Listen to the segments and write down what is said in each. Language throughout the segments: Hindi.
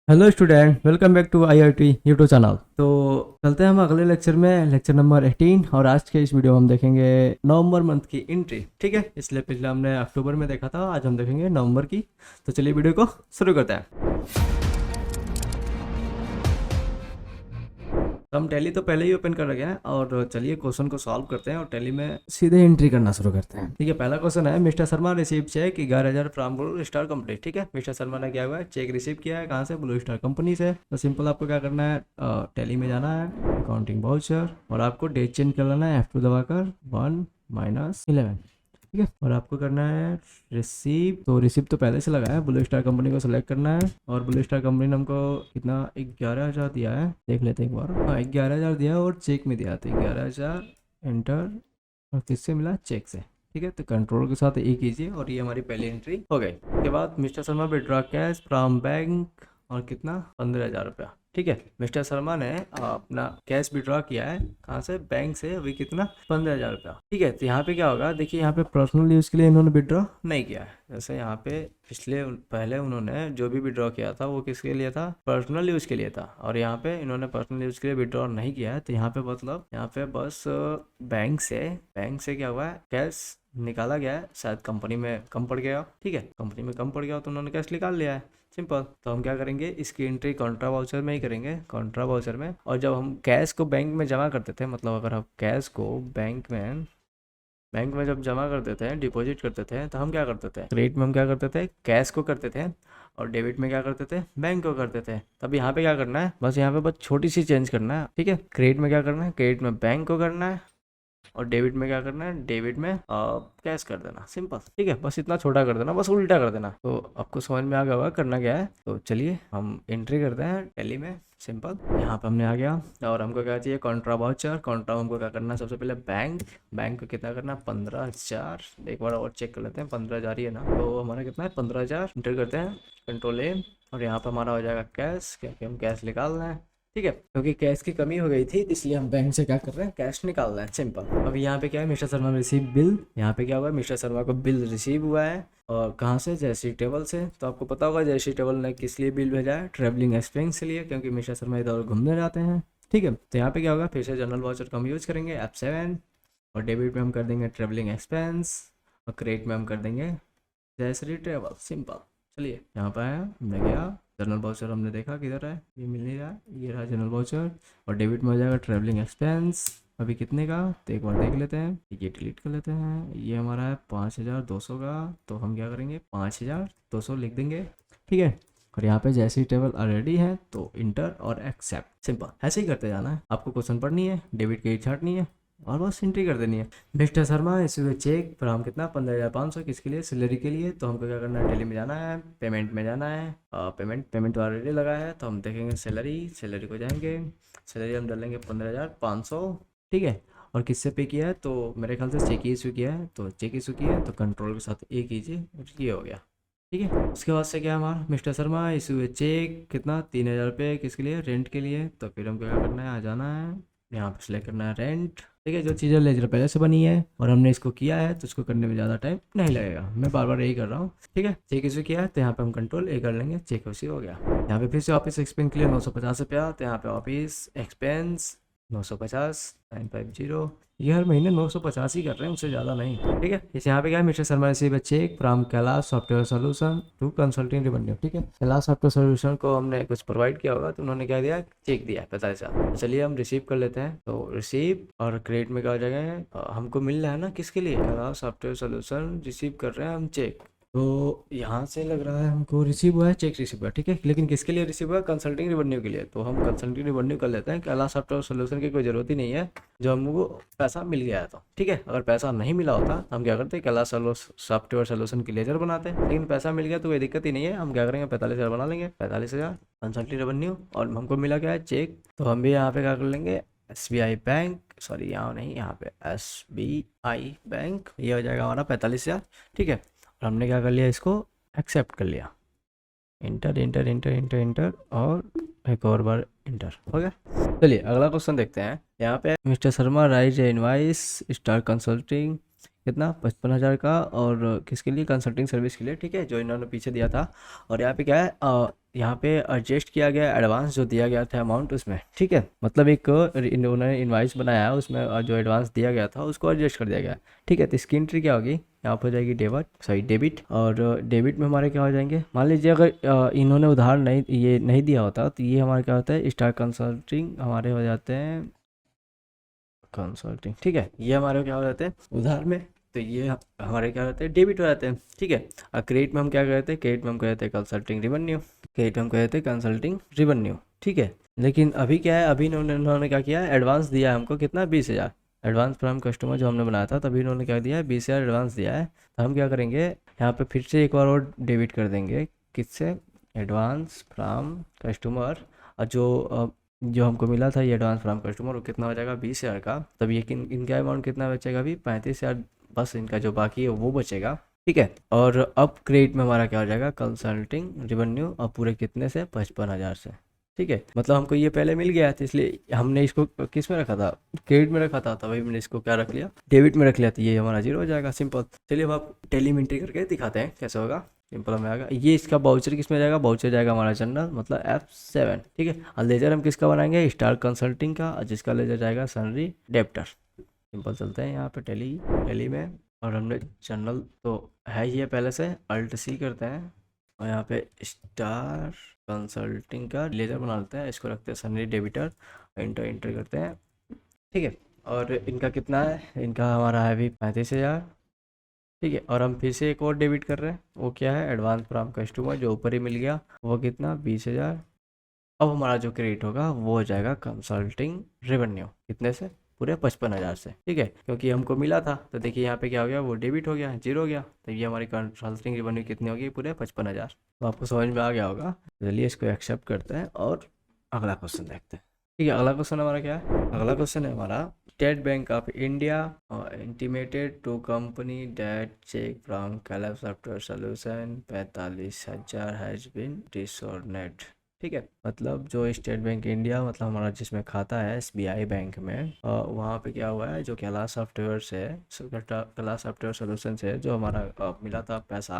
Hello student, welcome back to IIT YouTube channel. तो चलते हैं हम अगले लेक्चर में, लेक्चर नंबर 18। और आज के इस वीडियो में हम देखेंगे नवंबर मंथ की एंट्री। ठीक है, इसलिए पिछले हमने अक्टूबर में देखा था, आज हम देखेंगे नवंबर की। तो चलिए वीडियो को शुरू करते हैं। तो हम टैली तो पहले ही ओपन कर रखे हैं और चलिए क्वेश्चन को सॉल्व करते हैं और टैली में सीधे एंट्री करना शुरू करते हैं। ठीक है, पहला क्वेश्चन है, mister Sharma receive cheque 11,000 from Blue Star company. ठीक है, मिस्टर शर्मा ने क्या हुआ है, चेक रिसीव किया है, कहाँ से? ब्लू स्टार कंपनी से। तो सिंपल आपको क्या करना है, टैली में जाना है, अकाउंटिंग वाउचर, और आपको डेट चेंज कर लेना है, F2 दबाकर 1-11। ठीक है, और आपको करना है रिसीव। तो रिसीव तो पहले से लगा है, ब्लू स्टार कंपनी को सिलेक्ट करना है। और ब्लू स्टार कंपनी ने हमको कितना 11,000 दिया है, देख लेते हैं एक बार। हाँ, 11,000 दिया है और चेक में दिया था 11,000 एंटर, और किससे मिला? चेक से। ठीक है, तो कंट्रोल के साथ ए कीजिए और ये हमारी पहली एंट्री हो गई। उसके बाद mister Sharma withdraw cash from bank, और कितना? 15,000 रुपया। ठीक है, मिस्टर शर्मा ने अपना कैश विड्रॉ किया है, कहाँ से? बैंक से। अभी कितना? 15,000 रुपया। ठीक है, तो यहाँ पे क्या होगा, देखिए यहाँ पे पर्सनल यूज़ के लिए इन्होंने विड्रॉ नहीं किया है। जैसे यहाँ पे पहले उन्होंने जो भी विड्रॉ किया था वो किसके लिए था? पर्सनल यूज़ के लिए था। और यहाँ पे इन्होंने पर्सनल यूज़ के लिए विड्रॉ नहीं किया है, तो यहाँ पे मतलब यहाँ पे बस बैंक से क्या हुआ है, कैश निकाला गया है। शायद कंपनी में कम पड़ गया। ठीक है, कंपनी में कम पड़ गया तो उन्होंने कैश निकाल लिया है, सिंपल। तो हम क्या करेंगे, इसकी एंट्री कॉन्ट्रा वाउचर में ही करेंगे, कॉन्ट्रा वाउचर में। और जब हम कैश को बैंक में जमा करते थे, मतलब अगर हम कैश को बैंक में जब जमा करते थे, डिपॉजिट करते थे, तो हम क्या करते थे, क्रेडिट में हम क्या करते थे, कैश को करते थे, और डेबिट में क्या करते थे, बैंक को करते थे। तब यहाँ पे क्या करना है, बस यहाँ पे बस छोटी सी चेंज करना है। ठीक है, क्रेडिट में क्या करना है, क्रेडिट में बैंक को करना है, और डेबिट में क्या करना है, डेबिट में कैश कर देना, सिंपल। ठीक है, बस इतना छोटा कर देना, बस उल्टा कर देना। तो आपको समझ में आ गया होगा करना क्या है। तो चलिए हम एंट्री करते हैं टैली में, सिंपल। यहाँ पे हमने आ गया और हमको क्या चाहिए, कॉन्ट्रा वाउचर। कॉन्ट्रा हमको क्या करना है, सबसे पहले बैंक को कितना करना है, 15,000। एक बार और चेक कर लेते हैं, 15,000 ही है ना, तो हमारा कितना है, 15,000। एंटर करते हैं, कंट्रोल A, और यहाँ पर हमारा हो जाएगा कैश, क्योंकि हम कैश निकाल रहे हैं। ठीक है, क्योंकि कैश की कमी हो गई थी, इसलिए हम बैंक से क्या कर रहे हैं, कैश निकाल रहे हैं, सिंपल। अभी यहाँ पे क्या है, मिस्टर शर्मा रिसीव बिल। यहाँ पे क्या हुआ है, मिस्टर शर्मा को बिल रिसीव हुआ है, और कहाँ से? जयश्री टेबल से। तो आपको पता होगा जयश्री टेबल ने किस लिए बिल भेजा है, ट्रैवलिंग एक्सपेंस के लिए, क्योंकि मिस्टर शर्मा इधर घूमने जाते हैं। ठीक है, तो यहाँ पे क्या होगा, फिर से जनरल वाउचर का हम यूज करेंगे, F7। और डेबिट में हम कर देंगे ट्रैवलिंग एक्सपेंस, और क्रेडिट में हम कर देंगे जयश्री ट्रेवल, सिंपल। चलिए यहाँ पर आया, हमने गया, जनरल वाउचर हमने देखा किधर है, ये मिल नहीं रहा, ये रहा जनरल वाउचर। और डेबिट में हो जाएगा ट्रैवलिंग एक्सपेंस, अभी कितने का, तो एक बार देख लेते हैं, ये डिलीट कर लेते हैं। ये हमारा है 5,200 का, तो हम क्या करेंगे, 5,200 लिख देंगे। ठीक है, और यहाँ पे जैसे ही टेबल ऑलरेडी है तो इंटर और एक्सेप्ट, सिंपल। ऐसे ही करते जाना है, आपको क्वेश्चन पढ़नी है, डेबिट की छाटनी है, और बस एंट्री कर देनी है। मिस्टर शर्मा इसे चेक फ्रॉम कितना, 15,500, किसके लिए? सैलरी के लिए। तो हमको क्या करना है, डेली में जाना है, पेमेंट में जाना है, पेमेंट ऑलरेडी लगा है, तो हम देखेंगे सैलरी को जाएंगे, सैलरी हम डालेंगे 15,500। ठीक है, और किससे पे किया है, तो मेरे ख्याल से चेक इशू किया है, तो चेक इशू किया है, तो कंट्रोल के साथ A कीजिए, ये हो गया। ठीक है, उसके बाद से क्या हमारा, मिस्टर शर्मा इशू चेक कितना, 3,000 रुपये, किसके लिए? रेंट के लिए। तो फिर हमको क्या करना है, आ जाना है, यहाँ पे सिलेक्ट करना है रेंट। ठीक है, जो चीज़ें लेजर पहले से बनी है और हमने इसको किया है, तो इसको करने में ज़्यादा टाइम नहीं लगेगा, मैं बार बार यही कर रहा हूँ। ठीक है, चेक इशू किया है, तो यहाँ पे हम कंट्रोल A कर लेंगे, चेक इशू हो गया। यहाँ पे फिर से ऑफिस एक्सपेंस के लिए 950 रुपया, तो यहाँ पे ऑफिस एक्सपेंस 950 950, ये हर महीने 950 ही कर रहे हैं, उससे ज़्यादा नहीं। ठीक है, इस यहाँ पे क्या है, mister Sharma receive cheque from Kailash software solution to consulting revenue. ठीक है, कैलाश सॉफ्टवेयर सोल्यूशन को हमने कुछ प्रोवाइड किया होगा, तो उन्होंने क्या दिया, चेक दिया 45,000। चलिए हम रिसीव कर लेते हैं, तो रिसीव और क्रेडिट में क्या हो जाएगा, हमको मिल रहा है ना, किसके लिए? कैलाश सॉफ्टवेयर सोल्यूशन रिसीव कर रहे हैं हम चेक। तो यहाँ से लग रहा है हमको रिसीव हुआ है, चेक रिसीव हुआ। ठीक है, लेकिन किसके लिए रिसीव हुआ? कंसल्टिंग रेवेन्यू के लिए। तो हम कंसल्टिंग रेवेन्यू कर लेते हैं, कैलाश सॉफ्टवेयर सोल्यूशन की कोई ज़रूरत ही नहीं है, जो हमको पैसा मिल गया है। तो ठीक है, अगर पैसा नहीं मिला होता तो हम क्या करते हैं, कैलाश सॉफ्टवेयर सोल्यूशन की लेजर बनाते हैं, लेकिन पैसा मिल गया तो कोई दिक्कत ही नहीं है। हम क्या करेंगे, 45,000 बना लेंगे, 45,000 कंसल्टिंग रेवेन्यू, और हमको मिला क्या है, चेक। तो हम भी यहाँ पे क्या कर लेंगे, SBI बैंक, सॉरी यहाँ नहीं, यहाँ पे SBI बैंक, ये हो जाएगा हमारा 45,000। ठीक है, और हमने क्या कर लिया, इसको एक्सेप्ट कर लिया, inter inter inter inter inter, और एक और बार इंटर, हो गया। चलिए अगला क्वेश्चन देखते हैं। यहाँ पे mister Sharma right invoice star consulting, कितना, 55,000 का, और किसके लिए? कंसल्टिंग सर्विस के लिए। ठीक है, जो इन्होंने पीछे दिया था। और यहाँ पे क्या है, यहाँ पे एडजस्ट किया गया एडवांस जो दिया गया था अमाउंट उसमें, ठीक है। मतलब एक उन्होंने इनवाइस बनाया, उसमें जो एडवांस दिया गया था उसको एडजस्ट कर दिया गया, ठीक है। तो इसकी एंट्री क्या होगी, यहाँ पर हो जाएगी डेबिट। और डेबिट में हमारे क्या हो जाएंगे, मान लीजिए अगर इन्होंने उधार नहीं ये नहीं दिया होता तो ये हमारे क्या होता है, स्टार कंसल्टिंग हमारे हो जाते हैं कंसल्टिंग, ठीक है। ये हमारे क्या हो जाते हैं उधार में, तो ये हमारे क्या होते हैं डेबिट हो जाते हैं, ठीक है। और क्रेडिट में हम क्या करते हैं, क्रेडिट में हम कहते हैं कंसल्टिंग रिवेन्यू, क्रेडिट में हम कहते हैं कंसल्टिंग रिवेन्यू, ठीक है। लेकिन अभी क्या है, अभी इन्होंने क्या किया, एडवांस दिया है हमको कितना, 20,000 एडवांस फ्रॉम कस्टमर जो हमने बनाया था, तभी इन्होंने क्या दिया है, 20,000 एडवांस दिया है। तो हम क्या करेंगे, यहाँ पे फिर से एक बार और डेबिट कर देंगे, किससे, एडवांस फ्रॉम कस्टमर। और जो हमको मिला था ये एडवांस फ्रॉम कस्टमर, वो कितना हो जाएगा, 20,000 का। तब ये इनका अमाउंट कितना बचेगा अभी, 35,000 बस इनका जो बाकी है वो बचेगा, ठीक है। और अब क्रेडिट में हमारा क्या हो जाएगा, कंसल्टिंग रिवेन्यू, और पूरे कितने से, 55,000 से, ठीक है। मतलब हमको ये पहले मिल गया था, इसलिए हमने इसको किस में रखा था, क्रेडिट में रखा था, तभी हमने इसको क्या रख लिया, डेबिट में रख लिया, तो ये हमारा जीरो हो जाएगा, सिंपल। चलिए अब आप टेली में एंट्री करके दिखाते हैं कैसे होगा, सिंपल में आएगा। ये इसका बाउचर किस में जाएगा, बाउचर जाएगा हमारा जनरल, मतलब F7, ठीक है। और लेजर हम किसका बनाएंगे, स्टार कंसल्टिंग का, और जिसका लेजर जाएगा सनरी डेप्टर। सिंपल चलते हैं यहाँ पे टेली में, और हमने जनरल तो है ही है पहले से, अल्ट C करते हैं, और यहाँ पे स्टार कंसल्टिंग का लेजर बना लेते हैं, इसको रखते हैं सनरी डेबिटर, इंटर करते हैं, ठीक है। और इनका कितना है, इनका हमारा है अभी 35,000, ठीक है। और हम फिर से एक और डेबिट कर रहे हैं, वो क्या है, एडवांस फ्रॉम कस्टमर जो ऊपर ही मिल गया, वो कितना, 20,000। अब हमारा जो क्रेडिट होगा वो हो जाएगा कंसल्टिंग रेवेन्यू, कितने से, पूरे 55,000 से, ठीक है। क्योंकि हमको मिला था, तो देखिए यहाँ पे क्या हो गया, वो डेबिट हो गया, जीरो हो गया, तो ये हमारी कंसल्टिंग रेवेन्यू कितनी होगी, पूरे 55,000। तो आपको समझ में आ गया होगा। चलिए इसको एक्सेप्ट करते हैं और अगला क्वेश्चन देखते हैं, ठीक है। अगला क्वेश्चन हमारा क्या है, अगला क्वेश्चन है हमारा, State Bank of India intimated to company that cheque from कैलब software solution 45,000 has been dishonoured, ठीक है। मतलब जो स्टेट बैंक इंडिया, मतलब हमारा जिसमें खाता है SBI बैंक में, वहाँ पे क्या हुआ है, जो कैलाश सॉफ्टवेयर से, कैलाश सॉफ्टवेयर सोल्यूशन से जो हमारा मिला था पैसा,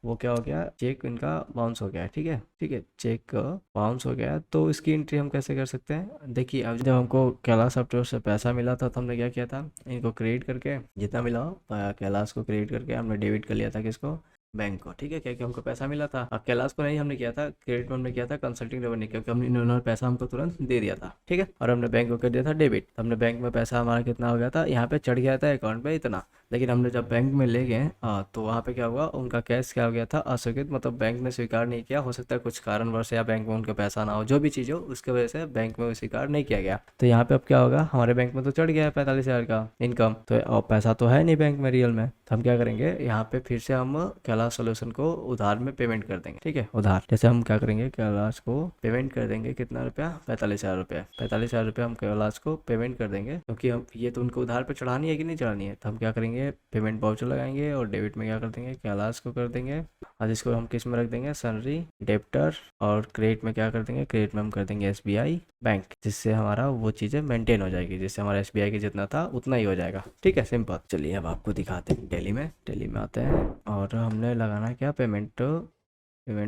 वो क्या हो गया, चेक इनका बाउंस हो गया है, ठीक है, ठीक है। चेक बाउंस हो गया है, तो इसकी एंट्री हम कैसे कर सकते हैं, देखिए अब जब हमको कैलाश सॉफ्टवेयर से पैसा मिला था तो हमने क्या किया था, इनको क्रेडिट करके जितना मिला हो कैलाश को क्रेडिट करके हमने डेबिट कर लिया था, किसको, बैंक को, ठीक है। क्योंकि हमको पैसा मिला था, अब कैलाश को नहीं हमने किया था क्रेडिट में, हमने किया था कंसल्टिंग रेवेन्यू, क्योंकि हमने इन्होंने पैसा हमको तुरंत दे दिया था, ठीक है। और हमने बैंक को कर दिया था डेबिट, हमने बैंक में पैसा हमारा कितना हो गया था, यहाँ पे चढ़ गया था अकाउंट पे इतना, लेकिन हमने जब बैंक में ले गए तो वहाँ पे क्या हुआ, उनका कैश क्या हो गया था, अस्वीकृत, मतलब बैंक ने स्वीकार नहीं किया, हो सकता है कुछ कारणवश या बैंक में उनका पैसा ना हो, जो भी चीज़ हो उसके वजह से बैंक में स्वीकार नहीं किया गया। तो यहाँ पे अब क्या होगा, हमारे बैंक में तो चढ़ गया है 45,000 का इनकम, तो और पैसा तो है नहीं बैंक में रियल में, तो हम क्या करेंगे, यहाँ पे फिर से हम कैलाश सोल्यूशन को उधार में पेमेंट कर देंगे, ठीक है। उधार जैसे हम क्या करेंगे, कैलाश को पेमेंट कर देंगे कितना रुपया, 45,000 रुपया, 45,000 रुपया हम कैलाश को पेमेंट कर देंगे, क्योंकि हम ये तो उनको उधार पे चढ़ानी है कि नहीं चढ़ानी है। तो हम क्या करेंगे, पेमेंट वाउचर लगाएंगे, और डेबिट में क्या कर देंगे, कैलाश को कर देंगे, और जिसको हम किस में रख देंगे, सनरी डेप्टर। और क्रेडिट में क्या कर देंगे, क्रेडिट में हम कर देंगे SBI बैंक, जिससे हमारा वो चीज़ें मेंटेन हो जाएगी, जिससे हमारा SBI की जितना था उतना ही हो जाएगा, ठीक है, सिंपल। चलिए अब आपको दिखाते हैं टेली में आते हैं, और हमने लगाना है क्या, पेमेंट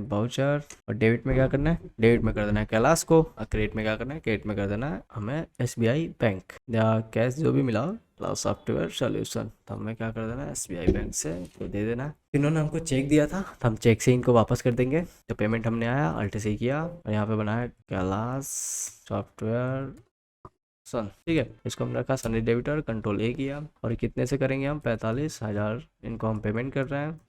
वाउचर। और डेबिट में क्या करना है, डेबिट में कर देना है कैलाश को, और क्रेडिट में क्या करना है, क्रेडिट में कर देना है हमें SBI बैंक, या कैश जो भी मिला क्लाउड सॉफ्टवेयर सोल्यूशन, तो हमें क्या कर देना है, SBI बैंक से तो दे देना है। इन्होंने हमको चेक दिया था, तो हम चेक से इनको वापस कर देंगे। तो पेमेंट हमने आया अल्ट से किया, और यहाँ पे बनाया कैलाश सॉफ्टवेयर सन, ठीक है। इसको हम रखा सनी डेबिटर, कंट्रोल A किया, और कितने से करेंगे हम, 45,000 इनको हम पेमेंट कर रहे हैं।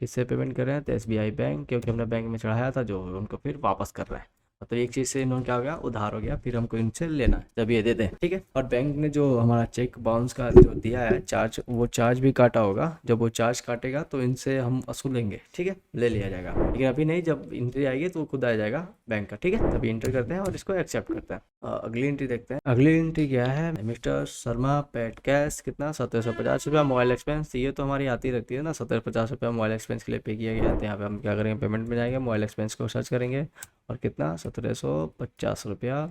किससे पेमेंट कर रहे हैं, तो SBI बैंक, क्योंकि हमने बैंक में चढ़ाया था जो, उनको फिर वापस कर रहे हैं। मतलब एक चीज़ से इन्होंने क्या हो गया, उधार हो गया, फिर हमको इनसे लेना है, जब ये दे दें, ठीक है। और बैंक ने जो हमारा चेक बाउंस का जो दिया है चार्ज, वो चार्ज भी काटा होगा, जब वो चार्ज काटेगा तो इनसे हम वसूलेंगे, ठीक है, ले लिया जाएगा। लेकिन अभी नहीं, जब एंट्री आएगी तो वो खुद आ जाएगा बैंक का, ठीक है। तभी एंटर करते हैं और इसको एक्सेप्ट करते हैं। अगली एंट्री देखते हैं, अगली एंट्री क्या है, मिस्टर शर्मा पेड कैश कितना, 1750 रुपया, मोबाइल एक्सपेंस, ये तो हमारी आती रहती है ना, 1750 रुपया मोबाइल एक्सपेंस के लिए पे किया गया। तो यहाँ पे हम क्या करेंगे, पेमेंट में जाएंगे, मोबाइल एक्सपेंस को सर्च करेंगे, और कितना, 1750 रुपया,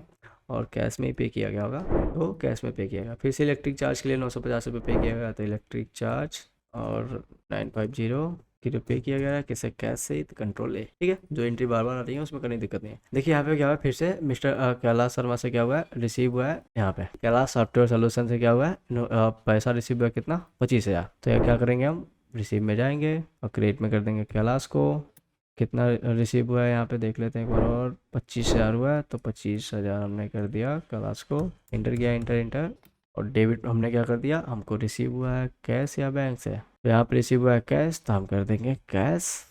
और कैश में ही पे किया गया होगा, तो कैश में पे किया गया। फिर से इलेक्ट्रिक चार्ज के लिए 950 रुपये पे किया गया, तो इलेक्ट्रिक चार्ज और 950 कि पे किया गया है किसे कैश से, तो कंट्रोल ए, ठीक है। जो एंट्री बार बार आ रही है उसमें करने दिक्कत नहीं है। देखिए यहाँ पे क्या हुआ, फिर से मिस्टर कैलाश शर्मा से क्या हुआ है, रिसीव हुआ है यहाँ पे कैलाश सॉफ्टवेयर सोल्यूशन से क्या हुआ है, पैसा रिसीव हुआ कितना, 25,000। तो यह क्या करेंगे, हम रिसीव में जाएंगे और क्रिएट में कर देंगे कैलाश को। कितना रिसीव हुआ है यहाँ पे देख लेते हैं एक बार और, 25,000 हुआ है। तो 25,000 हमने कर दिया कैलाश को, इंटर किया, इंटर इंटर, और डेबिट हमने क्या कर दिया, हमको रिसीव हुआ है कैश या बैंक से। तो यहाँ पे रिसीव हुआ है कैश, तो हम कर देंगे कैश,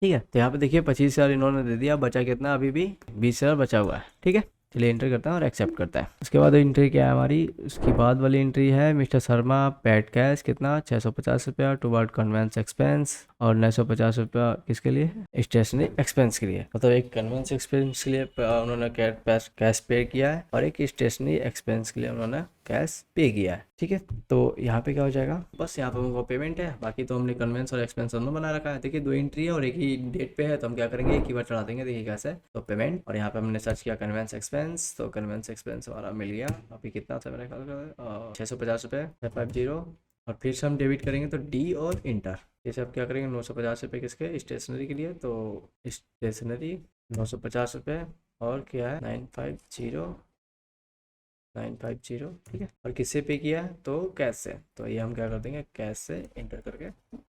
ठीक है। तो यहाँ पे देखिए 25,000 इन्होंने दे दिया, बचा कितना, अभी भी 20,000 बचा हुआ है, ठीक है। चलिए एंटर करता है और एक्सेप्ट करता है। उसके बाद एंट्री क्या है हमारी, उसकी बाद वाली एंट्री है मिस्टर शर्मा पेड कैश कितना, 650 रुपया टुवर्ड कन्वेंस एक्सपेंस, और 950 रुपया किसके लिए, स्टेशनरी एक्सपेंस के लिए। मतलब एक कन्वेंस एक्सपेंस के लिए उन्होंने कैश पे किया है और एक स्टेशनरी एक्सपेंस के लिए उन्होंने कैश पे किया है, ठीक है। तो यहाँ पे क्या हो जाएगा, बस यहाँ पे उनको पेमेंट है, बाकी तो हमने कन्वेंस और एक्सपेंस दोनों बना रखा है। देखिए 2 एंट्री है और एक ही डेट पे है, तो हम क्या करेंगे, एक ही बार चढ़ा देंगे। देखिए कैसे, तो पेमेंट, और यहाँ पे हमने सर्च किया कन्वेंस एक्सपेंस, तो कन्वेंस एक्सपेंस हमारा मिल गया। अभी कितना था मेरा ख्याल, 650 रुपये 650, और फिर से हम डेबिट करेंगे तो डी और इंटर। जैसे आप क्या करेंगे, 950 रुपये किसके, स्टेशनरी के लिए, तो स्टेशनरी 950 रुपये, और क्या है 950, ठीक है। और किससे पे किया है, तो कैश से। तो ये हम क्या कर देंगे, कैश से इंटर करके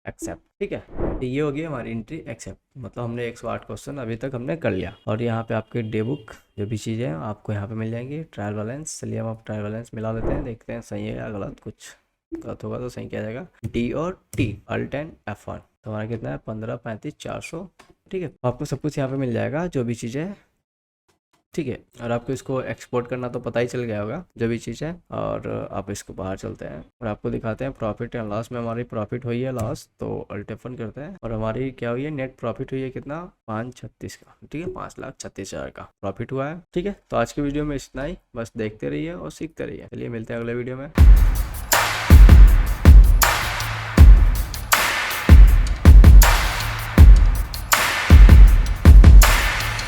एक्सेप्ट, ठीक है। तो ये हो गई हमारी एंट्री एक्सेप्ट, मतलब हमने 108 क्वेश्चन अभी तक हमने कर लिया। और यहाँ पे आपके डे बुक जो भी चीज़ें हैं आपको यहाँ पे मिल जाएंगी। ट्रायल बैलेंस, चलिए हम आप ट्रायल बैलेंस मिला लेते हैं, देखते हैं सही है या गलत, कुछ गलत होगा तो सही किया जाएगा। डी और टी अल्ट एंड F1, तो हमारा कितना है 15, 35, 400, ठीक है। आपको सब कुछ यहाँ पे मिल जाएगा जो भी चीज़ें, ठीक है। और आपको इसको एक्सपोर्ट करना तो पता ही चल गया होगा जो भी चीज़ है। और आप इसको बाहर चलते हैं और आपको दिखाते हैं प्रॉफिट एंड लॉस में हमारी प्रॉफिट हुई है, लॉस तो अल्ट F1 करते हैं। और हमारी क्या हुई है, नेट प्रॉफिट हुई है कितना, 536 का, ठीक है, 5,36,000 का प्रॉफिट हुआ है, ठीक है। तो आज की वीडियो में इतना ही, बस देखते रहिए और सीखते रहिए। चलिए मिलते हैं अगले वीडियो में।